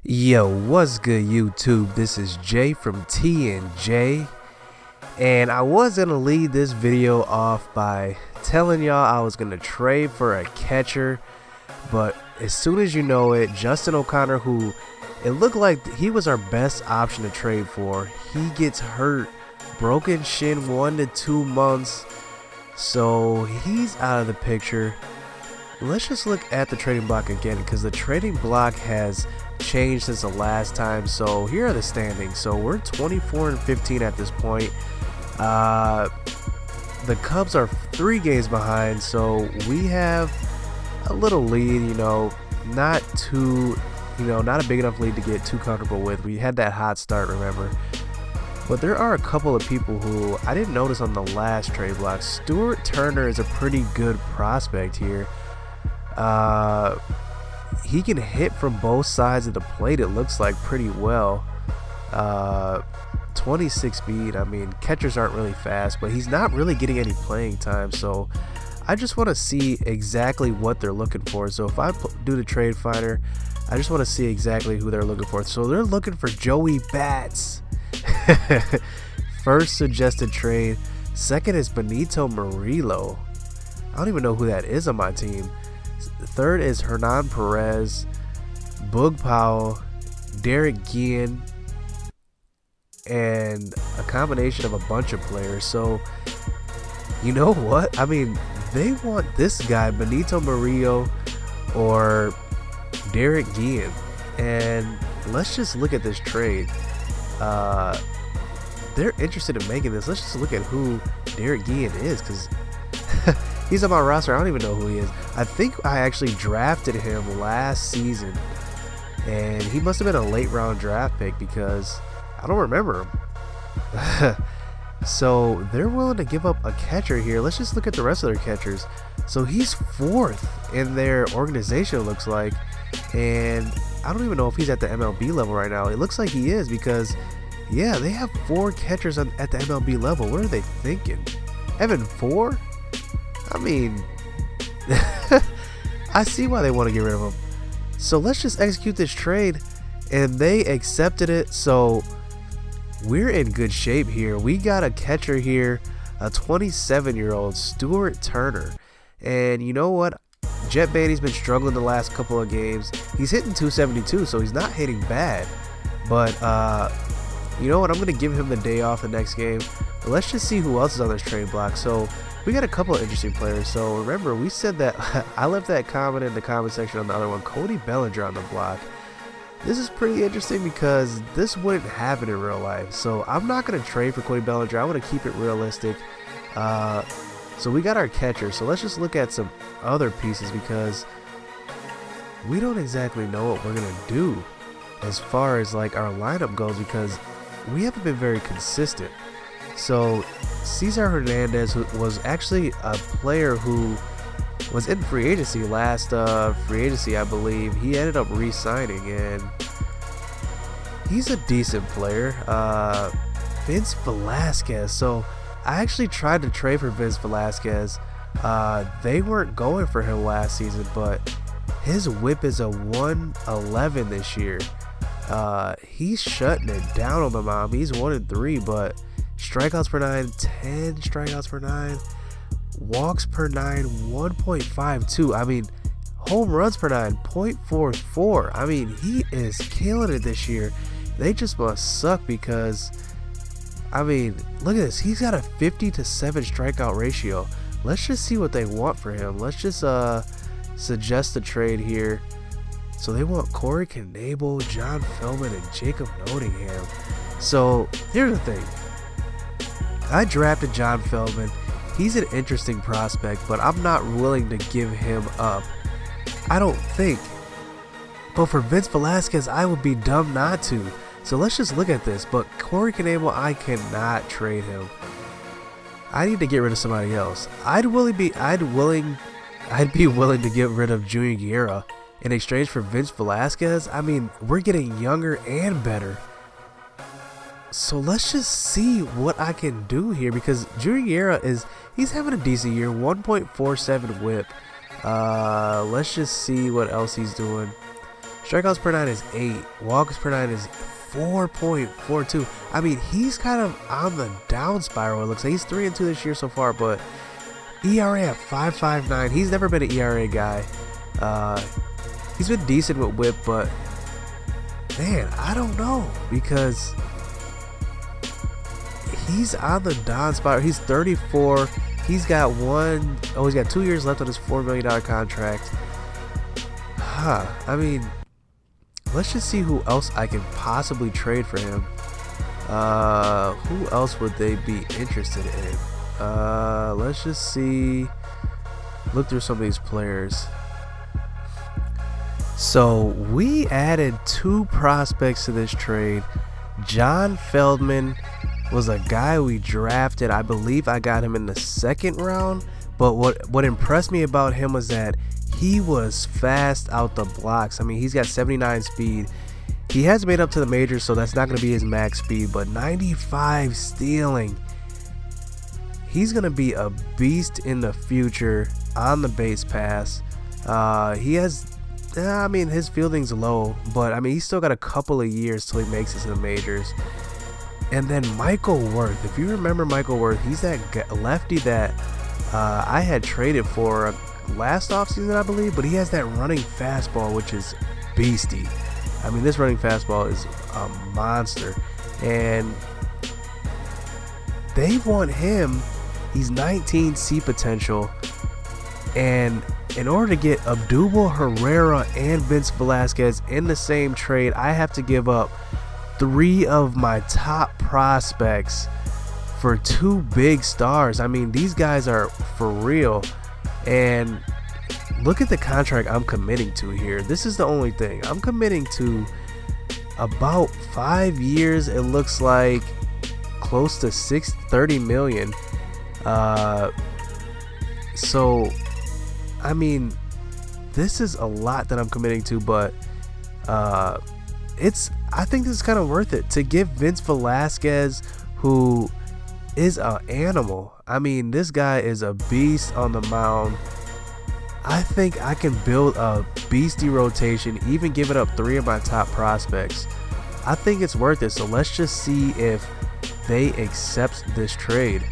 Yo, what's good YouTube? This is Jay from T&J, and I was gonna lead this video off by telling y'all I was gonna trade for a catcher, but as soon as you know it, Justin O'Connor, who it looked like he was our best option to trade for, he gets hurt, broken shin 1 to 2 months, so he's out of the picture. Let's just look at the trading block again, because the trading block has changed since the last time. So here are the standings. So we're 24-15 at this point. The Cubs are 3 games behind, so we have a little lead, not a big enough lead to get too comfortable with. We had that hot start, remember, but there are a couple of people who I didn't notice on the last trade block. Stuart Turner is a pretty good prospect here. He can hit from both sides of the plate, it looks like, pretty well. 26 speed. I mean, catchers aren't really fast, but he's not really getting any playing time, so I just want to see exactly what they're looking for. So if I do the trade finder, I just want to see exactly who they're looking for. So they're looking for Joey Bats. First suggested trade. Second is Benito Murillo. I don't even know who that is on my team. Third is Hernan Perez, Boog Powell, Derek Guillen, and a combination of a bunch of players. So, you know what? I mean, they want this guy, Benito Murillo or Derek Guillen. And let's just look at this trade. They're interested in making this. Let's just look at who Derek Guillen is, because he's on my roster. I don't even know who he is. I think I actually drafted him last season, and he must have been a late round draft pick because I don't remember him. So they're willing to give up a catcher here. Let's just look at the rest of their catchers. So he's 4th in their organization, it looks like, and I don't even know if he's at the MLB level right now. It looks like he is, because yeah, they have 4 catchers at the MLB level. What are they thinking? Having 4? I mean, I see why they want to get rid of him. So let's just execute this trade, and they accepted it. So we're in good shape here. We got a catcher here, a 27-year-old Stuart Turner. And you know what? Jet Bandy's been struggling the last couple of games. He's hitting 272, so he's not hitting bad. But you know what? I'm going to give him the day off the next game. But let's just see who else is on this trade block. So we got a couple of interesting players. So remember, we said that I left that comment in the comment section on the other one. Cody Bellinger on the block. This is pretty interesting because this wouldn't happen in real life. So I'm not going to trade for Cody Bellinger. I want to keep it realistic. So we got our catcher. So let's just look at some other pieces, because we don't exactly know what we're going to do as far as like our lineup goes, because we haven't been very consistent. So Cesar Hernandez, who was actually a player who was in free agency last free agency, I believe, he ended up re-signing, and he's a decent player. Vince Velasquez. So I actually tried to trade for Vince Velasquez. They weren't going for him last season, but his whip is a 111 this year. He's shutting it down on the mound. He's 1-3, but strikeouts per 9, 10 strikeouts per 9, walks per 9, 1.52. I mean, home runs per 9, 0.44. I mean, he is killing it this year. They just must suck, because I mean, look at this. He's got a 50-7 strikeout ratio. Let's just see what they want for him. Let's just suggest a trade here. So they want Corey Knebel, John Feldman, and Jacob Nottingham. So here's the thing. I drafted John Feldman. He's an interesting prospect, but I'm not willing to give him up, I don't think. But for Vince Velasquez, I would be dumb not to. So let's just look at this. But Corey Knebel, I cannot trade him. I need to get rid of somebody else. I'd be willing to get rid of Junior Guerra in exchange for Vince Velasquez. I mean, we're getting younger and better. So let's just see what I can do here, because Junior Guerra he's having a decent year, 1.47 whip. Let's just see what else he's doing. Strikeouts per 9 is 8. Walks per 9 is 4.42. I mean, he's kind of on the down spiral. It looks like he's 3-2 this year so far, but ERA at 5.59. He's never been an ERA guy. He's been decent with whip, but man, I don't know, because he's on the down spiral. He's 34. He's got 2 years left on his $4 million contract. I mean, let's just see who else I can possibly trade for him. Who else would they be interested in? Let's just see. Look through some of these players. So we added 2 prospects to this trade. John Feldman was a guy we drafted. I believe I got him in the 2nd round. But what impressed me about him was that he was fast out the blocks. I mean, he's got 79 speed. He has made up to the majors, so that's not going to be his max speed. But 95 stealing. He's going to be a beast in the future on the base pass. He has... I mean, his fielding's low, but I mean, he's still got a couple of years till he makes it to the majors. And then Michael Worth, if you remember Michael Worth, he's that lefty that I had traded for last offseason, I believe, but he has that running fastball, which is beastie. I mean, this running fastball is a monster, and they want him. He's 19 C potential, and in order to get Odubel Herrera and Vince Velasquez in the same trade, I have to give up 3 of my top prospects for 2 big stars. I mean, these guys are for real. And look at the contract I'm committing to here. This is the only thing. I'm committing to about 5 years. It looks like close to $30 million. So I mean, this is a lot that I'm committing to, but I think this is kind of worth it to give Vince Velasquez, who is an animal. I mean, this guy is a beast on the mound. I think I can build a beastie rotation, even giving up 3 of my top prospects. I think it's worth it. So let's just see if they accept this trade.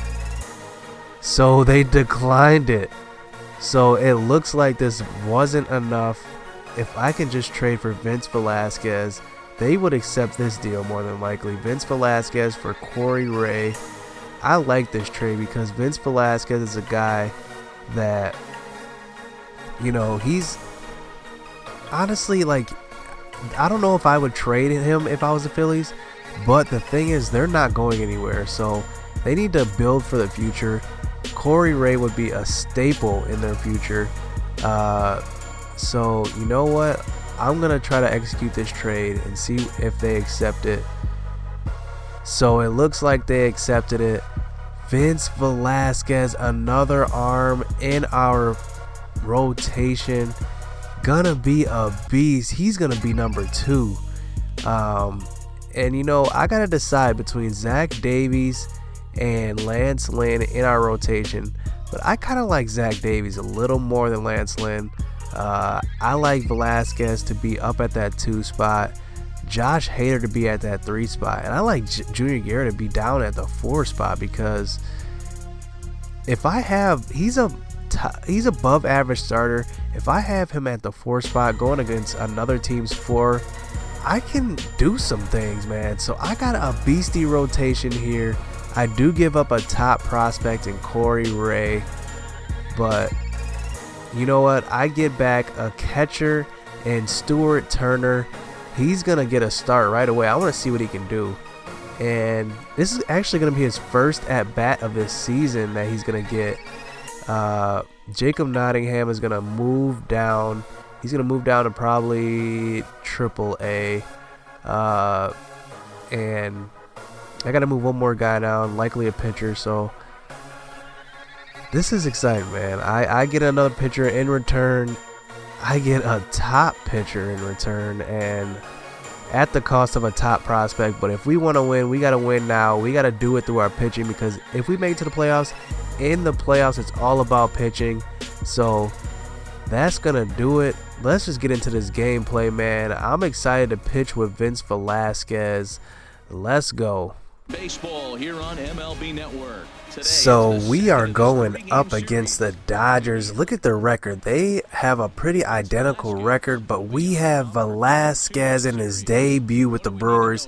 So they declined it. So it looks like this wasn't enough. If I can just trade for Vince Velasquez, they would accept this deal more than likely. Vince Velasquez for Corey Ray. I like this trade because Vince Velasquez is a guy that, you know, he's honestly, like, I don't know if I would trade him if I was the Phillies, but the thing is, they're not going anywhere. So they need to build for the future. Corey Ray would be a staple in their future. So you know what? I'm going to try to execute this trade and see if they accept it. So it looks like they accepted it. Vince Velasquez, another arm in our rotation. Gonna be a beast. He's gonna be number 2. And you know, I gotta decide between Zach Davies and Lance Lynn in our rotation, but I kind of like Zach Davies a little more than Lance Lynn. I like Velasquez to be up at that 2 spot, Josh Hader to be at that 3 spot, and I like Junior Guerra to be down at the 4 spot, because if I have, he's above average starter. If I have him at the 4 spot going against another team's 4, I can do some things, man. So I got a beastie rotation here. I do give up a top prospect in Corey Ray, but you know what? I get back a catcher in Stuart Turner. He's going to get a start right away. I want to see what he can do. And this is actually going to be his first at-bat of this season that he's going to get. Jacob Nottingham is going to move down. He's going to move down to probably AAA. And I got to move one more guy down, likely a pitcher. So this is exciting, man. I get another pitcher in return. I get a top pitcher in return, and at the cost of a top prospect. But if we want to win, we got to win now. We got to do it through our pitching, because if we make it to the playoffs, in the playoffs, it's all about pitching. So that's going to do it. let's just get into this gameplay, man. I'm excited to pitch with Vince Velasquez. Let's go. Baseball here on MLB Network. So we are going up against the Dodgers. Look at their record. They have a pretty identical record, but we have Velasquez in his debut with the Brewers.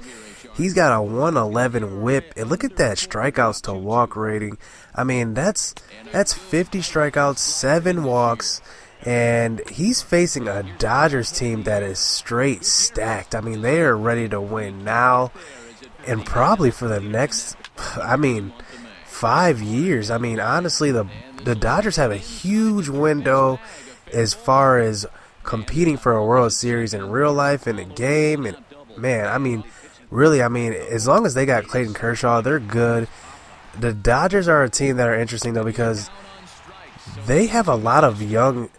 He's got a 111 whip, and look at that strikeouts to walk rating. I mean, that's 50 strikeouts, 7 walks, and he's facing a Dodgers team that is straight stacked. I mean, they are ready to win now and probably for the next, 5 years. I mean, honestly, the Dodgers have a huge window as far as competing for a World Series in real life, in the game, and man, as long as they got Clayton Kershaw, they're good. The Dodgers are a team that are interesting, though, because they have a lot of young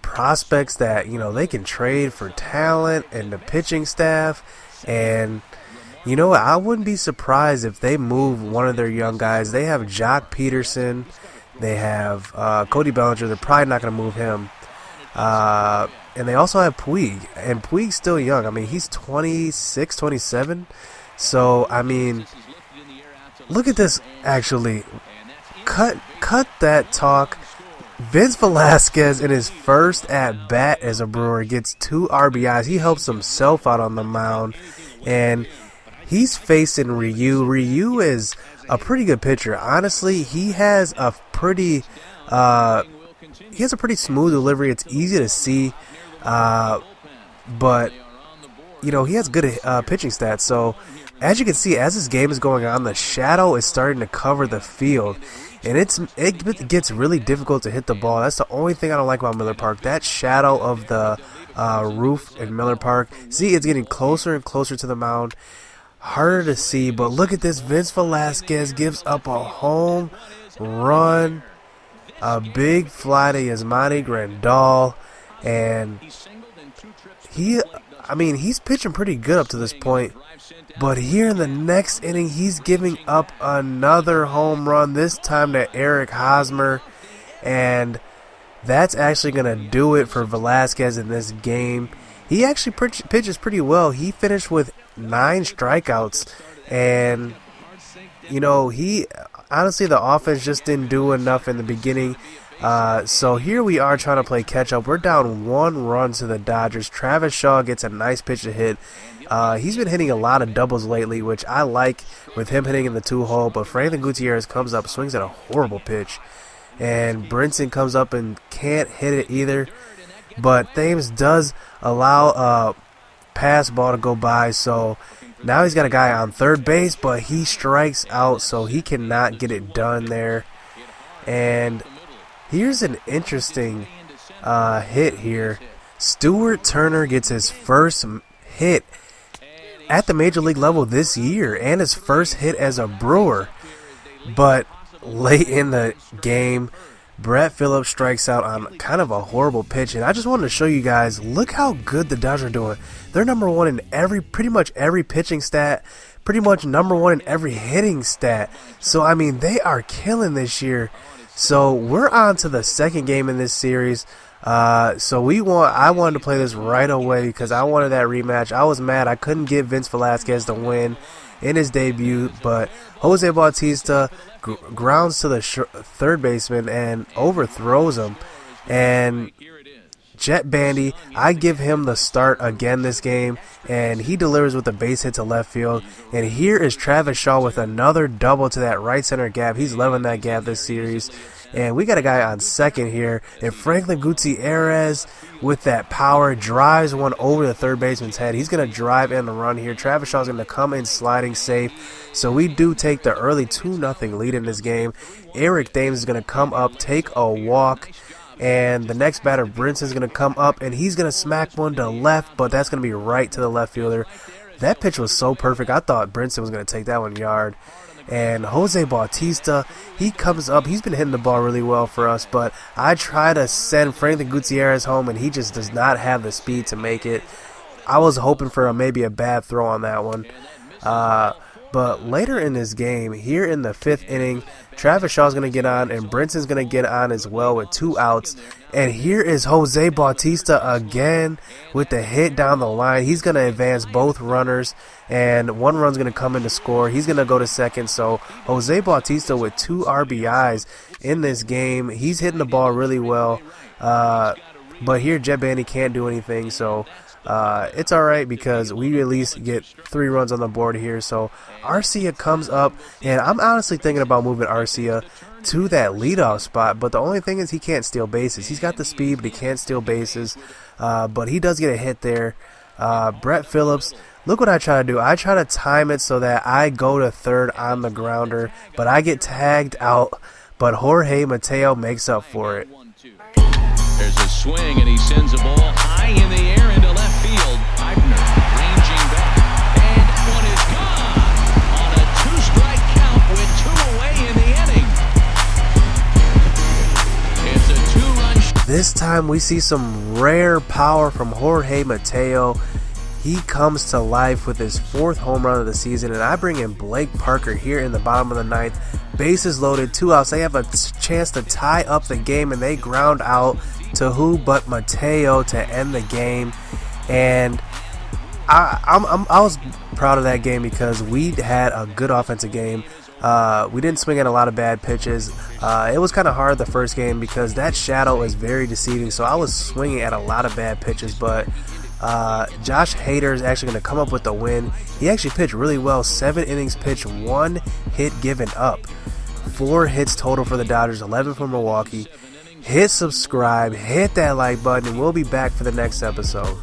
prospects that, they can trade for talent and the pitching staff. And, I wouldn't be surprised if they move one of their young guys. They have Jock Peterson. They have Cody Bellinger. They're probably not going to move him. And they also have Puig, and Puig's still young. I mean, he's 26, 27. So, look at this, actually. Cut that talk. Vince Velasquez, in his first at-bat as a Brewer, gets 2 RBIs. He helps himself out on the mound, and he's facing Ryu. Ryu is a pretty good pitcher. Honestly, he has a pretty smooth delivery. It's easy to see. But he has good pitching stats. So as you can see, as this game is going on, the shadow is starting to cover the field, and it gets really difficult to hit the ball. That's the only thing I don't like about Miller Park. That shadow of the roof in Miller Park. See, it's getting closer and closer to the mound. Harder to see, but look at this. Vince Velasquez gives up a home run. A big fly to Yasmani Grandal. And he's pitching pretty good up to this point. But here in the next inning, he's giving up another home run, this time to Eric Hosmer. And that's actually going to do it for Velasquez in this game. He actually pitches pretty well. He finished with 9 strikeouts. And, honestly, the offense just didn't do enough in the beginning. So here we are trying to play catch up. We're down 1 run to the Dodgers. Travis Shaw gets a nice pitch to hit. He's been hitting a lot of doubles lately, which I like with him hitting in the 2-hole. But Franklin Gutierrez comes up, swings at a horrible pitch. And Brinson comes up and can't hit it either. But Thames does allow a pass ball to go by. So now he's got a guy on third base, but he strikes out, so he cannot get it done there. And here's an interesting hit here. Stuart Turner gets his first hit at the major league level this year and his first hit as a Brewer. But late in the game, Brett Phillips strikes out on kind of a horrible pitch. And I just wanted to show you guys, look how good the Dodgers are doing. They're number 1 in pretty much every pitching stat, pretty much number 1 in every hitting stat. So, they are killing this year. So we're on to the second game in this series. I wanted to play this right away because I wanted that rematch. I was mad I couldn't get Vince Velasquez to win in his debut, but Jose Bautista grounds to the third baseman and overthrows him. And Jet Bandy, I give him the start again this game, and he delivers with a base hit to left field. And here is Travis Shaw with another double to that right center gap. He's loving that gap this series. And we got a guy on second here, and Franklin Gutierrez with that power drives one over the third baseman's head. He's going to drive in the run here. Travis Shaw's going to come in sliding safe. So we do take the early 2-0 lead in this game. Eric Thames is going to come up, take a walk. And the next batter, Brinson's going to come up, and he's going to smack one to left, but that's going to be right to the left fielder. That pitch was so perfect. I thought Brinson was going to take that one yard. And Jose Bautista, he comes up. He's been hitting the ball really well for us, but I try to send Franklin Gutierrez home, and he just does not have the speed to make it. I was hoping for maybe a bad throw on that one. But But later in this game, here in the 5th inning, Travis Shaw's going to get on and Brinson's going to get on as well with 2 outs. And here is Jose Bautista again with the hit down the line. He's going to advance both runners and 1 run's going to come in to score. He's going to go to second. So Jose Bautista with 2 RBIs in this game. He's hitting the ball really well. But here Jet Bandy can't do anything. So it's all right because we at least get 3 runs on the board here. So Arcia comes up, and I'm honestly thinking about moving Arcia to that leadoff spot. But the only thing is he can't steal bases. He's got the speed, but he can't steal bases. But he does get a hit there. Brett Phillips, look what I try to do. I try to time it so that I go to third on the grounder, but I get tagged out. But Jorge Mateo makes up for it. There's a swing, and he sends a ball high in the air into left field. Eibner ranging back, and that one is gone on a 2-strike count with 2 away in the inning. It's a 2-run. This time we see some rare power from Jorge Mateo. He comes to life with his 4th home run of the season, and I bring in Blake Parker here in the bottom of the 9th. Bases loaded, 2 outs. They have a chance to tie up the game, and they ground out to who but Mateo to end the game. And I was proud of that game because we had a good offensive game. We didn't swing at a lot of bad pitches. It was kind of hard the first game because that shadow is very deceiving, so I was swinging at a lot of bad pitches. But Josh Hader is actually going to come up with the win. He actually pitched really well. 7 innings pitched, 1 hit given up. 4 hits total for the Dodgers, 11 for Milwaukee. Hit subscribe, hit that like button, and we'll be back for the next episode.